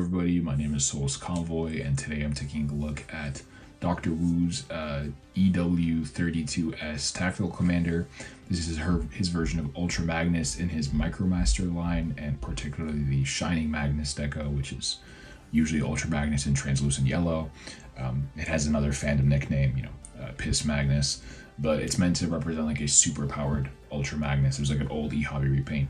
everybody, my name is Souls Convoy, and today I'm taking a look at Dr. Wu's EW-32S Tactical Commander. This is his version of Ultra Magnus in his Micromaster line, and particularly the Shining Magnus deco, which is usually Ultra Magnus in translucent yellow. It has another fandom nickname, Piss Magnus, but it's meant to represent like a super powered Ultra Magnus. There's like an old e-hobby repaint.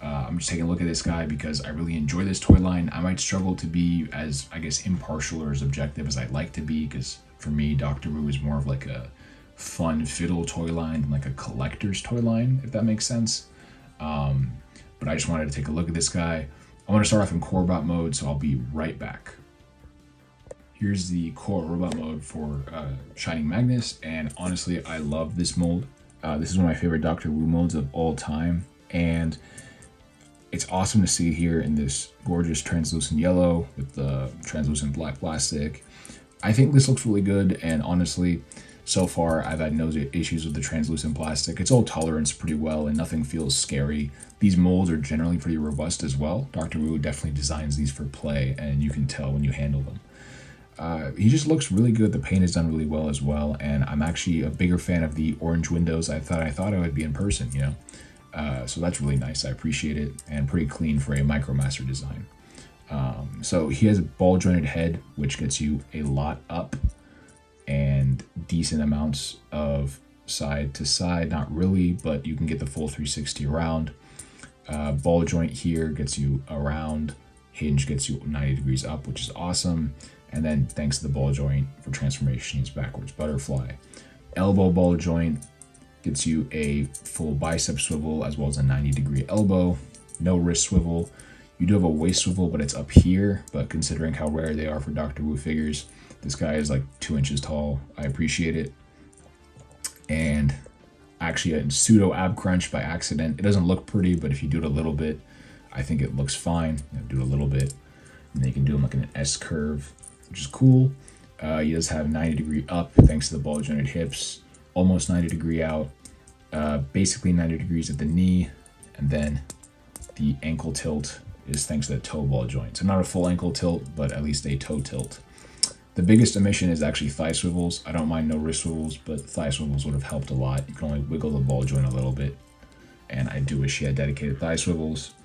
I'm just taking a look at this guy because I really enjoy this toy line. I might struggle to be as, impartial or as objective as I'd like to be, because for me, Dr. Wu is more of like a fun fiddle toy line than like a collector's toy line, if that makes sense. But I just wanted to take a look at this guy. I want to start off in core robot mode, so I'll be right back. Here's the core robot mode for Shining Magnus, and honestly, I love this mold. This is one of my favorite Dr. Wu molds of all time, and it's awesome to see it here in this gorgeous translucent yellow with the translucent black plastic. I think this looks really good, and honestly, so far I've had no issues with the translucent plastic. It's all tolerance pretty well and nothing feels scary. These molds are generally pretty robust as well. Dr. Wu definitely designs these for play, and you can tell when you handle them. He just looks really good. The paint is done really well as well, and I'm actually a bigger fan of the orange windows. I thought I would be in person, so that's really nice. I appreciate it, and pretty clean for a Micromaster design. So he has a ball jointed head, which gets you a lot up and decent amounts of side to side. Not really, but you can get the full 360 around. Ball joint here gets you around. Hinge gets you 90 degrees up, which is awesome. And then thanks to the ball joint for transformation, he's backwards butterfly. Elbow ball joint gets you a full bicep swivel as well as a 90-degree elbow. No wrist swivel. You do have a waist swivel, but it's up here. But considering how rare they are for Dr. Wu figures, this guy is like 2 inches tall. I appreciate it. And actually a pseudo ab crunch by accident. It doesn't look pretty, but if you do it a little bit, I think it looks fine. Do it a little bit, and then you can do them like an S curve, which is cool. He does have 90-degree up thanks to the ball jointed hips, almost 90-degree out, basically 90 degrees at the knee, and then the ankle tilt is thanks to the toe ball joint. So not a full ankle tilt, but at least a toe tilt. The biggest omission is actually thigh swivels. I don't mind no wrist swivels, but thigh swivels would have helped a lot. You can only wiggle the ball joint a little bit, and I do wish he had dedicated thigh swivels.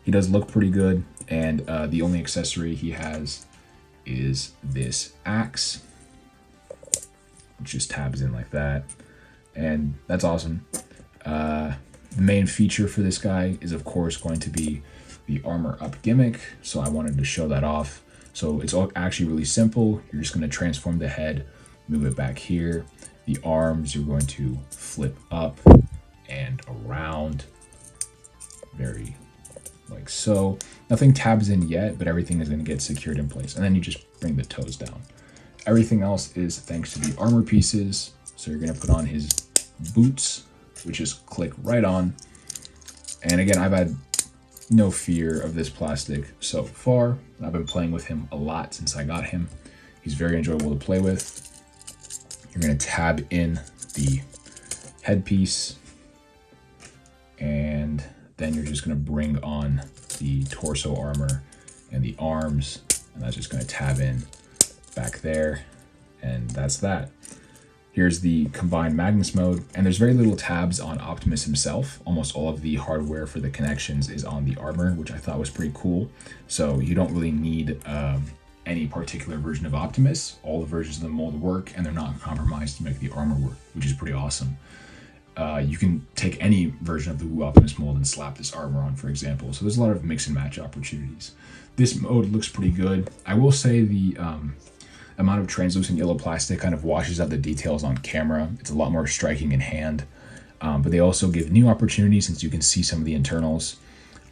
He does look pretty good, and the only accessory he has is this axe, which just tabs in like that, and that's awesome. The main feature for this guy is of course going to be the armor up gimmick, so I wanted to show that off. So it's all actually really simple. You're just going to transform the head, move it back here. The arms you're going to flip up and around, very like so. Nothing tabs in yet, but everything is going to get secured in place, and then you just bring the toes down. Everything else is thanks to the armor pieces. So you're going to put on his boots, which just click right on. And again, I've had no fear of this plastic so far. I've been playing with him a lot since I got him. He's very enjoyable to play with. You're going to tab in the headpiece, and then you're just going to bring on the torso armor and the arms, and that's just going to tab in back there, and that's that. Here's the combined Magnus mode, and there's very little tabs on Optimus himself. Almost all of the hardware for the connections is on the armor, which I thought was pretty cool. So you don't really need any particular version of Optimus. All the versions of the mold work, and they're not compromised to make the armor work, which is pretty awesome. You can take any version of the Wu Optimus mold and slap this armor on, for example. So there's a lot of mix and match opportunities. This mode looks pretty good. I will say the amount of translucent yellow plastic kind of washes out the details on camera. It's a lot more striking in hand, but they also give new opportunities since you can see some of the internals.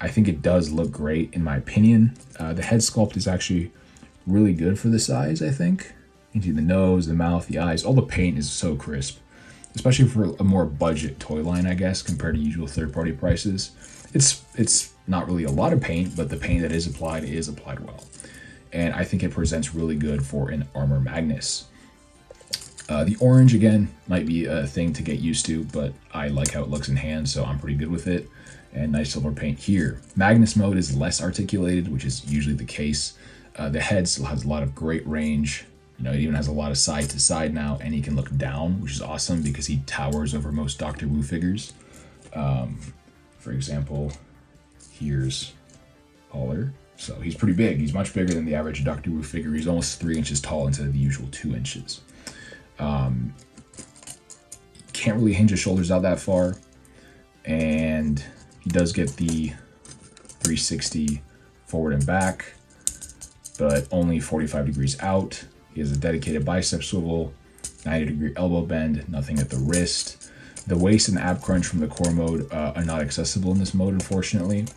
I think it does look great in my opinion. The head sculpt is actually really good for the size, I think. You can see the nose, the mouth, the eyes, all the paint is so crisp, especially for a more budget toy line, I guess, compared to usual third-party prices. It's not really a lot of paint, but the paint that is applied well. And I think it presents really good for an Armor Magnus. The orange, again, might be a thing to get used to, but I like how it looks in hand, so I'm pretty good with it. And nice silver paint here. Magnus mode is less articulated, which is usually the case. The head still has a lot of great range. You know, it even has a lot of side to side now, and he can look down, which is awesome because he towers over most Doctor Who figures. For example, here's Haller. So he's pretty big. He's much bigger than the average Doctor Who figure. He's almost 3 inches tall instead of the usual 2 inches. Can't really hinge his shoulders out that far. And he does get the 360 forward and back, but only 45 degrees out. He has a dedicated bicep swivel, 90-degree elbow bend, nothing at the wrist. The waist and ab crunch from the core mode are not accessible in this mode, unfortunately.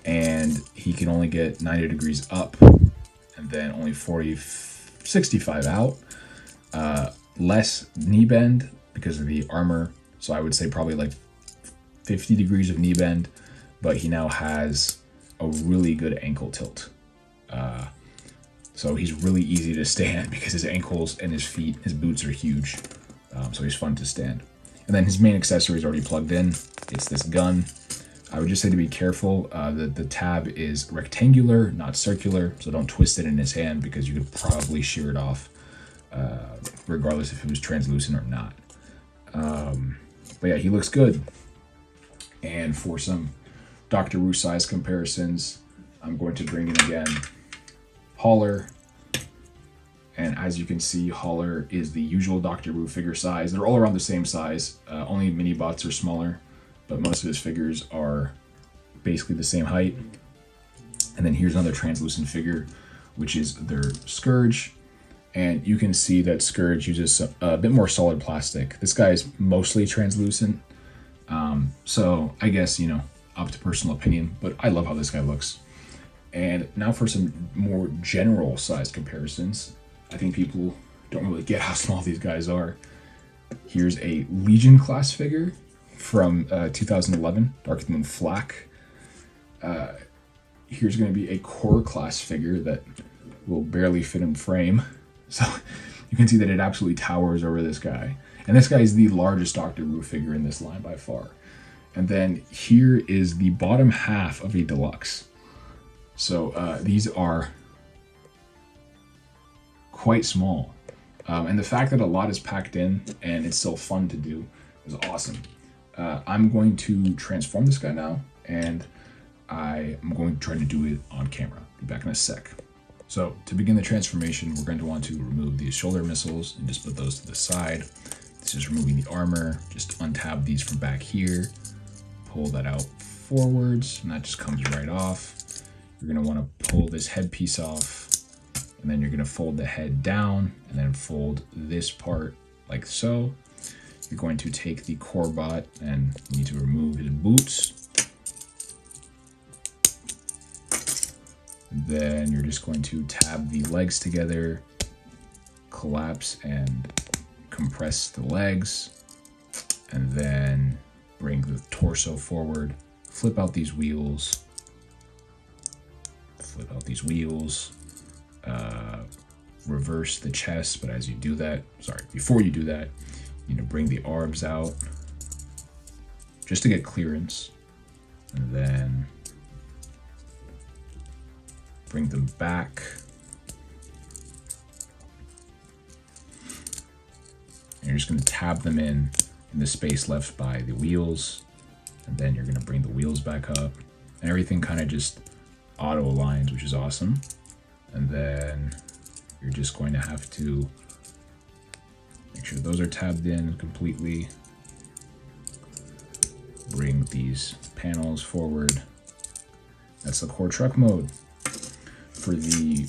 And he can only get 90 degrees up and then only 65 out. Less knee bend because of the armor. So I would say probably like 50 degrees of knee bend, but he now has a really good ankle tilt. So he's really easy to stand because his ankles and his feet, his boots are huge. So he's fun to stand. And then his main accessory is already plugged in. It's this gun. I would just say to be careful. The tab is rectangular, not circular, so don't twist it in his hand because you could probably shear it off, regardless if it was translucent or not. But yeah, he looks good. And for some Doctor Who size comparisons, I'm going to bring in again Haller. And as you can see, Haller is the usual Doctor Who figure size. They're all around the same size. Only mini bots are smaller, but most of his figures are basically the same height. And then here's another translucent figure, which is their Scourge. And you can see that Scourge uses a bit more solid plastic. This guy is mostly translucent. So I guess, you know, up to personal opinion, but I love how this guy looks. And now for some more general size comparisons. I think people don't really get how small these guys are. Here's a Legion class figure from 2011, Dark Moon Flak. Here's going to be a Core class figure that will barely fit in frame. So you can see that it absolutely towers over this guy. And this guy is the largest Doctor Who figure in this line by far. And then here is the bottom half of a deluxe. So these are quite small. And the fact that a lot is packed in and it's still fun to do is awesome. I'm going to transform this guy now, and I am going to try to do it on camera. Be back in a sec. So to begin the transformation, we're going to want to remove these shoulder missiles and just put those to the side. This is removing the armor. Just untab these from back here. Pull that out forwards, and that just comes right off. You're going to want to pull this headpiece off, and then you're going to fold the head down, and then fold this part like so. You're going to take the core bot, and you need to remove his boots. And then you're just going to tab the legs together, collapse and compress the legs, and then bring the torso forward, flip out these wheels, reverse the chest, but as you do that, before you do that, you know, bring the arms out just to get clearance, and then bring them back. And you're just going to tab them in the space left by the wheels, and then you're going to bring the wheels back up, and everything kind of just auto aligns, which is awesome. And then you're just going to have to make sure those are tabbed in completely. Bring these panels forward. That's the core truck mode. For the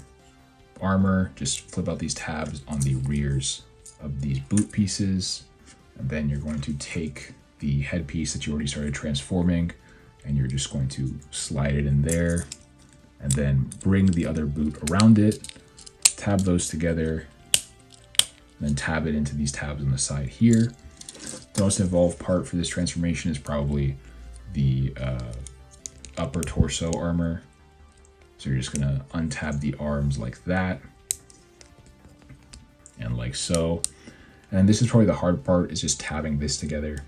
armor, just flip out these tabs on the rears of these boot pieces, and then you're going to take the headpiece that you already started transforming, and you're just going to slide it in there, and then bring the other boot around it, tab those together, and then tab it into these tabs on the side here. The most involved part for this transformation is probably the upper torso armor. So you're just gonna untab the arms like that, and like so. And this is probably the hard part, is just tabbing this together.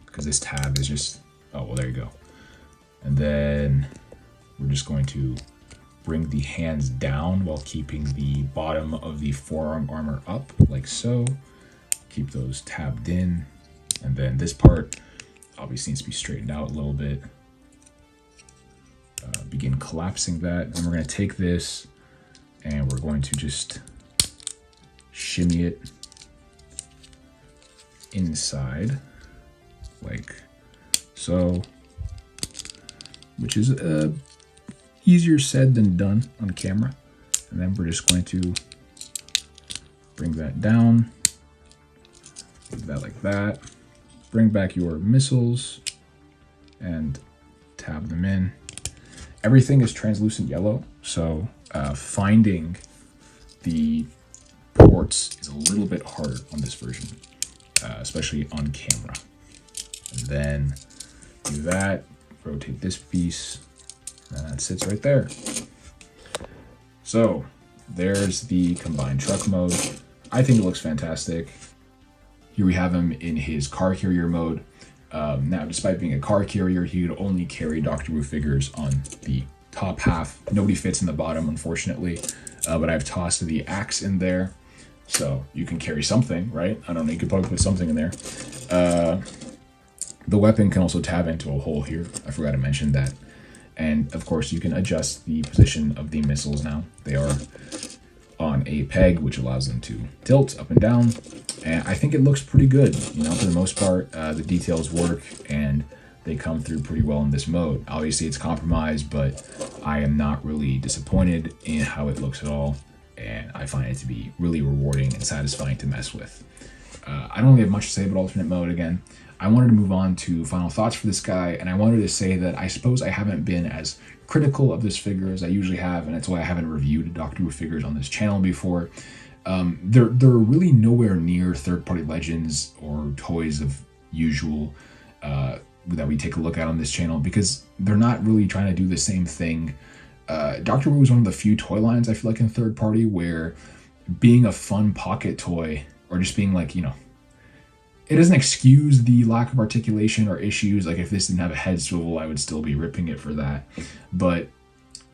Because this tab is just, oh, well, there you go. And then we're just going to bring the hands down while keeping the bottom of the forearm armor up, like so. Keep those tabbed in. And then this part obviously needs to be straightened out a little bit. Begin collapsing that. And we're going to take this and we're going to just shimmy it inside, like so, which is easier said than done on camera. And then we're just going to bring that down, leave that like that, bring back your missiles and tab them in. Everything is translucent yellow, so finding the ports is a little bit harder on this version, especially on camera. And then do that, rotate this piece, and that sits right there. So there's the combined truck mode. I think it looks fantastic. Here we have him in his car carrier mode. Now, despite being a car carrier, he could only carry Doctor Who figures on the top half. Nobody fits in the bottom, unfortunately, but I've tossed the axe in there, so you can carry something, right? I don't know, you could probably put something in there. The weapon can also tab into a hole here. I forgot to mention that. And of course, you can adjust the position of the missiles now. They are on a peg, which allows them to tilt up and down. And I think it looks pretty good. You know, for the most part, the details work and they come through pretty well in this mode. Obviously, it's compromised, but I am not really disappointed in how it looks at all. And I find it to be really rewarding and satisfying to mess with. I don't really have much to say about alternate mode again. I wanted to move on to final thoughts for this guy, and I wanted to say that I suppose I haven't been as critical of this figure as I usually have, and that's why I haven't reviewed Doctor Who figures on this channel before. They're really nowhere near third-party legends or toys of usual that we take a look at on this channel, because they're not really trying to do the same thing. Doctor Who is one of the few toy lines I feel like in third-party where being a fun pocket toy, or just being like, you know, it doesn't excuse the lack of articulation or issues. Like if this didn't have a head swivel, I would still be ripping it for that. But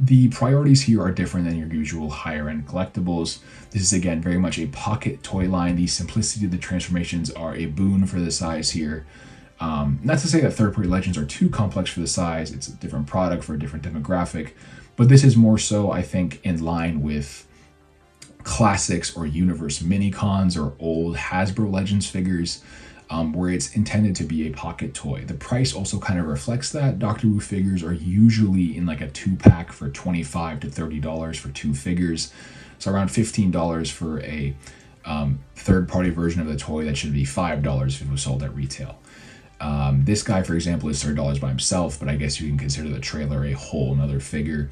the priorities here are different than your usual higher end collectibles. This is again very much a pocket toy line. The simplicity of the transformations are a boon for the size here. Not to say that third-party legends are too complex for the size. It's a different product for a different demographic. But this is more so, I think, in line with classics or universe mini-cons or old Hasbro Legends figures, where it's intended to be a pocket toy. The price also kind of reflects that. Doctor Who figures are usually in like a 2-pack for $25 to $30 for 2 figures. So around $15 for a third-party version of the toy that should be $5 if it was sold at retail. This guy, for example, is $30 by himself, but I guess you can consider the trailer a whole another figure.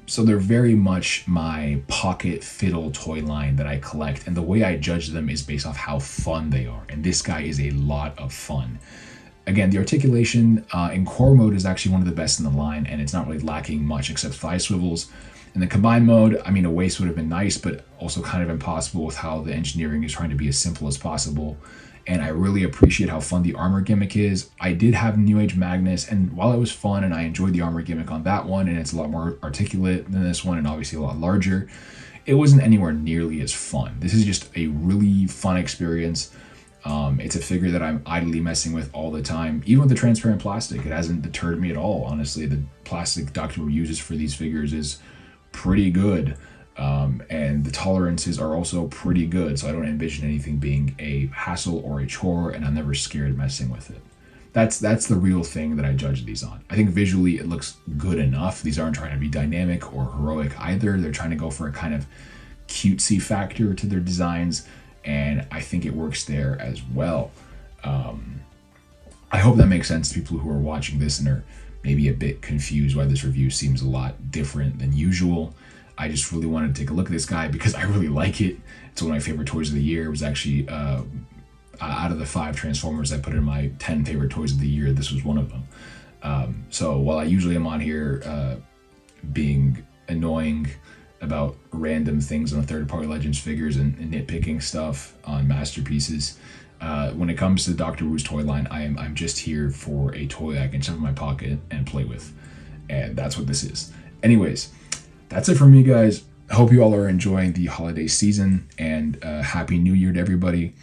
So they're very much my pocket fiddle toy line that I collect, and the way I judge them is based off how fun they are, and this guy is a lot of fun. Again, the articulation in core mode is actually one of the best in the line, and it's not really lacking much except thigh swivels. In the combined mode, I mean, a waist would have been nice, but also kind of impossible with how the engineering is trying to be as simple as possible. And I really appreciate how fun the armor gimmick is. I did have New Age Magnus, and while it was fun and I enjoyed the armor gimmick on that one, and it's a lot more articulate than this one and obviously a lot larger, it wasn't anywhere nearly as fun. This is just a really fun experience. It's a figure that I'm idly messing with all the time. Even with the transparent plastic, it hasn't deterred me at all. Honestly, the plastic Doctor Who uses for these figures is pretty good. And the tolerances are also pretty good, so I don't envision anything being a hassle or a chore, and I'm never scared messing with it. That's the real thing that I judge these on. I think visually it looks good enough. These aren't trying to be dynamic or heroic either. They're trying to go for a kind of cutesy factor to their designs, and I think it works there as well. I hope that makes sense to people who are watching this and are maybe a bit confused why this review seems a lot different than usual. I just really wanted to take a look at this guy because I really like it. It's one of my favorite toys of the year. It was actually, out of the 5 Transformers I put in my 10 favorite toys of the year, this was one of them. So while I usually am on here being annoying about random things on third-party Legends figures and nitpicking stuff on masterpieces. When it comes to Dr. Wu's toy line, I'm just here for a toy I can shove in my pocket and play with, and that's what this is. Anyways, that's it from me, guys. I hope you all are enjoying the holiday season, and Happy New Year to everybody.